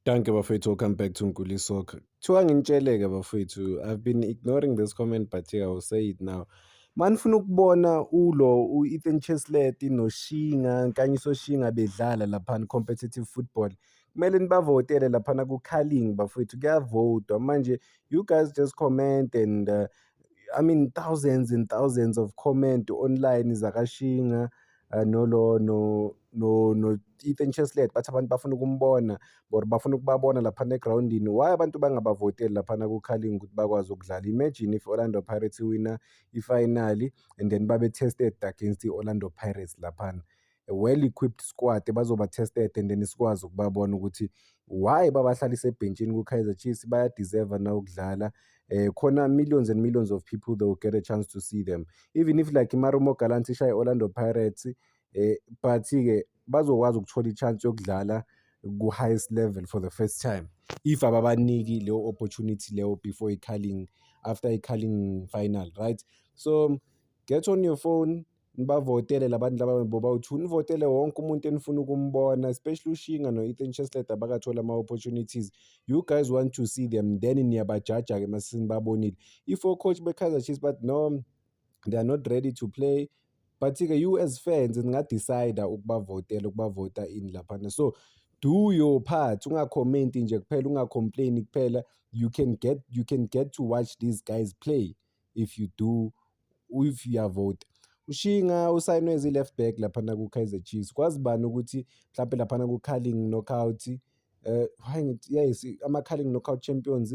Danke bafethu, welcome back to Nkuli Soccer. Kuthiwa nginitshele-ke bafethu, I've been ignoring this comment but here I will say it now. Manifuna ukubona u-Ethan Cheslett noShinga, Nkanyiso Shinga bedlala laphana competitive football. Kumele nibavotele laphana ku-Carling bafethu, kuyavotwa. Manje you guys just comment and I mean thousands and thousands of comment online zakashinga no Ethan Cheslett bathi abantu bafuna ukumbona or bafuna ukubabona laphana egrawundini. Why abantu bangabavoteli laphana ku-Carling ukuthi bakwazi ukudlala? Imagine if Orlando Pirates iwina ifinali and then babe tested against i-Orlando Pirates laphana. A well-equipped squad bazoba tested and then sikwazi ukubabona ukuthi why babahlalisa ebhentshini ku-Kaizer Chiefs bayadeserve na ukudlala. Khona millions and millions of people that will get a chance to see them. Even if like Marumo Gallant ishaye Orlando Pirates, but-ke bazokwazi ukuthola i-chance yokudlala ku-highest level for the first time if ababaniki leyo opportunity leyo before i-Carling, after i-Carling final, right? So get on your phone, nibavotele labantu laba boba-2, nivotele wonke umuntu enifuna ukumbona, especially uShinga no-Ethan Cheslett abakathola ama-opportunities. You guys want to see them, then niyabajaja-ke masenibabonile. If coach be-Kaizer Chiefs but no, they are not ready to play, but-ke you as fans ningadecide ukubavota in laphana. So do your part, ungakhomenti nje kuphela, ungacomplaini kuphela. You can get to watch these guys play if you vote. uShinga usayinwe as i-left back laphana ku-Kaizer Chiefs. Kwazi bani ukuthi mhlawumbe laphana ku-Carling knockout, yes, ama-Carling knockout champions,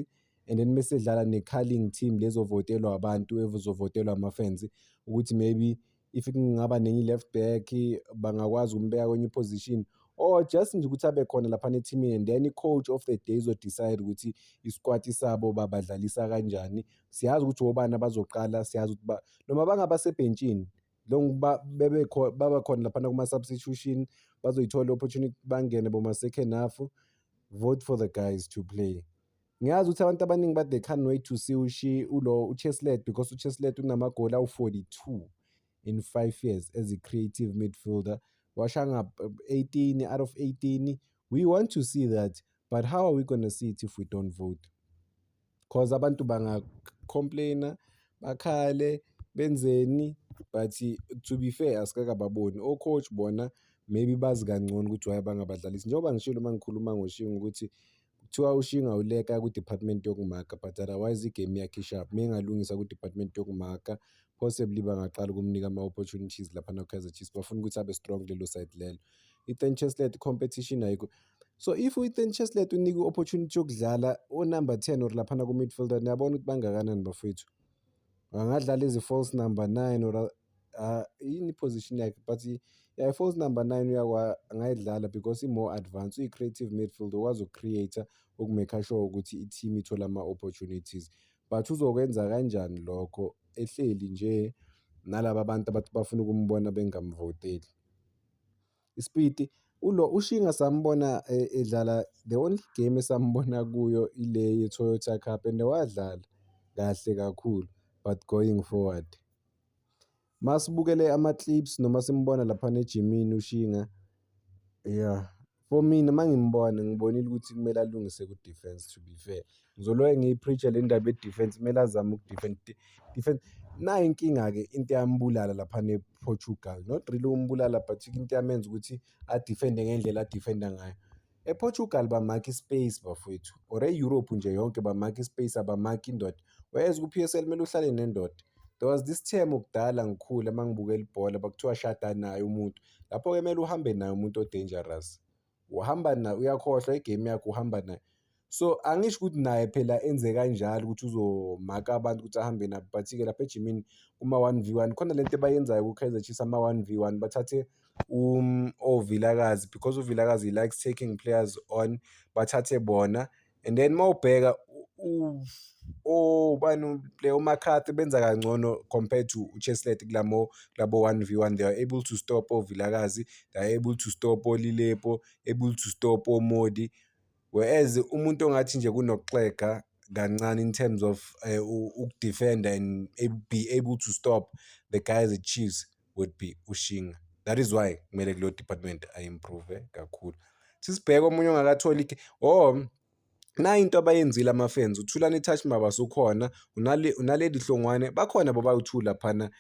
and then mesedlala ne-Carling team lezovotelwa abantu, ezovotelwa ama-fans, ukuthi maybe if kungaba nenye i-left back bangakwazi ukumbeka kwenye position, or just nje ukuthi abe khona laphana ethimini, and then i-coach of the day decide ukuthi isquad sabo babadlalisa kanjani. Siyazi ukuthi obani abazoqala, siyazi ukuthi noma bangabasebhentshini long baba khona laphana kuma-substitution, bazoyithola opportunity bangene boma-second half. Vote for the guys to play. Ngiyazi ukuthi abantu abaningi but they can't wait to see uCheslett, because uCheslett unamagoli awu-42 in 5 years as a creative midfielder. Washanga 18 out of 18. We want to see that, but how are we going to see it if we don't vote? Because abantu banga-complaina, bakhale, benzeni, but to be fair asikakababoni. Coach bona maybe bazi kangcono ukuthi why bangabadlalisi. Njengoba ngishilo uma ngikhuluma ngoShinga ukuthi kuthiwa uShinga uleka ku-department yokumaka, but otherwise igame yakhe isharp. Mengalungisa ku-department yokumaka, possibly bangaqala ukumnika ama-opportunities laphana ku-Kaizer Chiefs. Bafuna ukuthi abe strong lelo side lelo. Ethan Cheslett competition ayikho. So if u-Ethan Cheslett unika i-opportunity yokudlala o-number 10 or laphana ku-midfielder, niyabona ukuthi bangakanani bafowethu. Angadlala ezi-false number 9 or yini i-position yakhe, but yeah, i-false number 9 angayidlala because i-more advanced, uyi-creative midfielder, ukwazi uku-create, ukumeka sure ukuthi i-team ithola ama-opportunities. But uzokwenza kanjani lokho ehleli nje nalaba abantu abathi bafuna ukumbona bengamvoteli? Isipiti uShinga sambona edlala, the only game esambona kuyo ile ye-Toyota Cup, and wadlala kahle kakhulu, but going forward masibukele ama-clips noma simbona laphana ejimini uShinga, yeah, for mina mangimbona ngibonile ukuthi kumele alungise ku-defense. To be fair, ngizoloke ngiyipreacher le ndaba ye-defense, kumele azame defense. Nayo inkinga-ke into yambulala laphana ePortugal, not really umbulala, but into yamenza ukuthi adefende ngendlela adefenda ngayo. EPortugal bamaka ispace bafowethu, or e-Europe nje yonke bamaka ispace, abamaki indoda. Whereas ku-PSL kumele uhlale nendoda. There was this term okudala ngikhula uma ngibukela ibhola bakuthiwa shada naye umuntu. Lapho-ke kumele uhambe naye umuntu o-dangerous. Uhamba naye, uyakhohlwa igame yakho, uhamba naye. So angisho ukuthi naye phela enze kanjalo ukuthi uzomaka abantu ukuthi ahambe nabo, but-ke lapha ejimini kuma-1v1 khona lento abayenzayo ku-Kaizer Chiefs, ama-1v1 bathathe oVilakazi, because uVilakazi he likes taking players on, bathathe bona, and then mawubheka player uMcCarthy benza kangcono compared to uCheslett kulabo 1v1. They are able to stop oVilakazi, they are able to stop oLilepo, able to stop oModi, whereas umuntu ongathi nje kunokuxega kancane in terms of ukudefenda and be able to stop the guys at Chiefs would be uShinga. That is why kumele kulo department I-improve kakhulu. Sisibheke omunye ongakatholi nayi into abayenzile ama-fans, uThulani Touch Mabasa ukhona, uNaledi Hlongwane, bakhona bobawu-2 laphana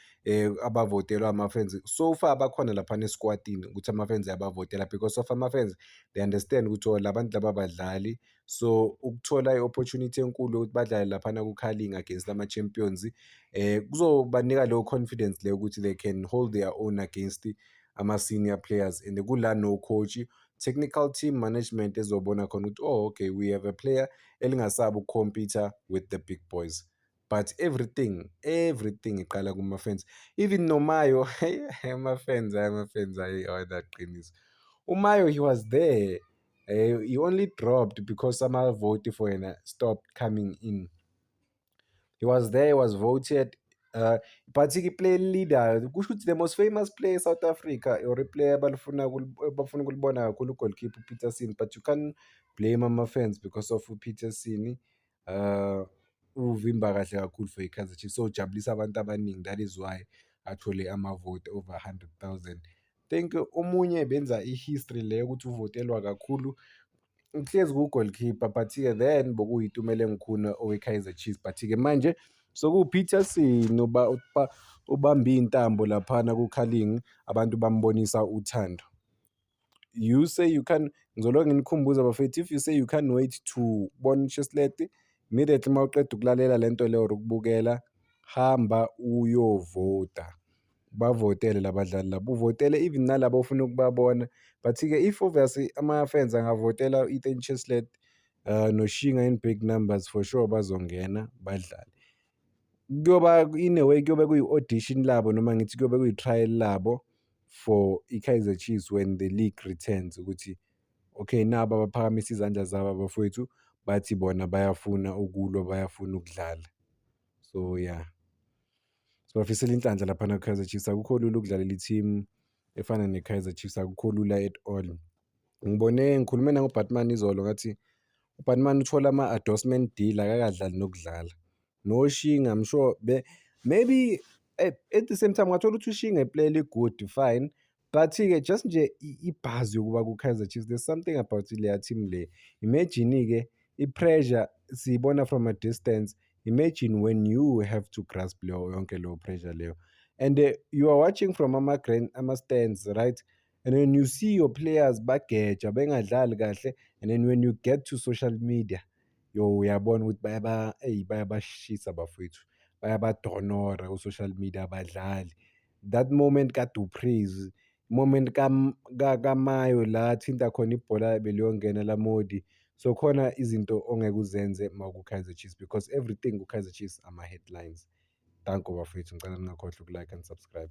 abavotelwa ama-fans. So far bakhona laphana eskwatini ukuthi ama-fans ayabavotela because of ama-fans they understand ukuthi la bantu laba abadlali. So ukuthola i-opportunity enkulu yokuthi badlale laphana ku-Carling against ama-champions kuzobanika leyo confidence leyo ukuthi they can hold their own against ama-senior players, and kula no-coach technical team management ezobona khona ukuthi okay, we have a player elingasabi ukukhompyutha with the big boys. But everything iqala kuma-fans. Even noMayo ama-fans ayaqinisa. uMayo, he was there, he only dropped because amavoti for yena stopped coming in. He was there, he was voted. But-ke player leader, kusho ukuthi the most famous player eSouth Africa or iplayer bafuna ukulibona kakhulu ugoalkeeper uPietersen, but you can't blame ama-fans because of uPietersen uvimba kahle kakhulu for iKaizer Chiefs. So ujabulisa abantu abaningi, that is why athole amavote over 100,000. Think omunye benza i-history leyo ukuthi uvotelwa kakhulu uhlezi ku-goalkeeper, but-ke then bokuyitumeleng engikhuna owe-Kaizer Chiefs, but-ke manje sokuwu-Peterson ubambe intambo laphana ku-Carling, abantu bambonisa uthando. You say you can, ngizoloku nginikhumbuza bafethu, if you say you can't wait to bona uChesleti, immediately mawuqeda ukulalela lento leyo or ukubukela, hamba uyovota, bavotele labadlali labo, uvotele even nalabo ofuna ukubabona. But-ke if obviously ama-fans angavotela Ethan Cheslett noShinga in big numbers, for sure bazongena badlale. Kuyoba in a way kuyobe kuyi-audition labo, noma ngithi kuyobe kuyi-trial labo for iKaizer Chiefs when the league returns, ukuthi okay, naba abaphakamisa izandla zabo abafowethu, bathi bona bayafuna ukulwa, bayafuna ukudlala. So yeah, sibafisela inhlanhla laphana ku-Kaizer Chiefs. Akukho lula ukudlalela i-team efana ne-Kaizer Chiefs, akukho lula at all. Ngikhulume nangoBatman izolo ngathi uBatman uthola ama-endorsement deal, akakadlali nokudlala. NoShinga, I'm sure maybe at the same time ngathola ukuthi uShinga iplayer good, fine, but-ke just nje ibhazi yokuba ku-Kaizer Chiefs, there's something about leya team le. Imagine-ke i-pressure siyibona from a distance. Imagine when you have to grasp yonke leyo pressure leyo, and you are watching from ama-stands, right? And then you see your players bageja bengadlali kahle, and then when you get to social media, uyabona ukuthi bayabashisa bafowethu, bayabadonora ku-social media abadlali. That moment kaDupreez, moment kaMayo la thinta khona ibhola beliyongena laModi. So khona izinto ongeke uzenze maku-Kaizer Chiefs because everything ku-Kaizer Chiefs ama-headlines. Danko bafowethu, ngicela ningakhohlwa uku-like and subscribe.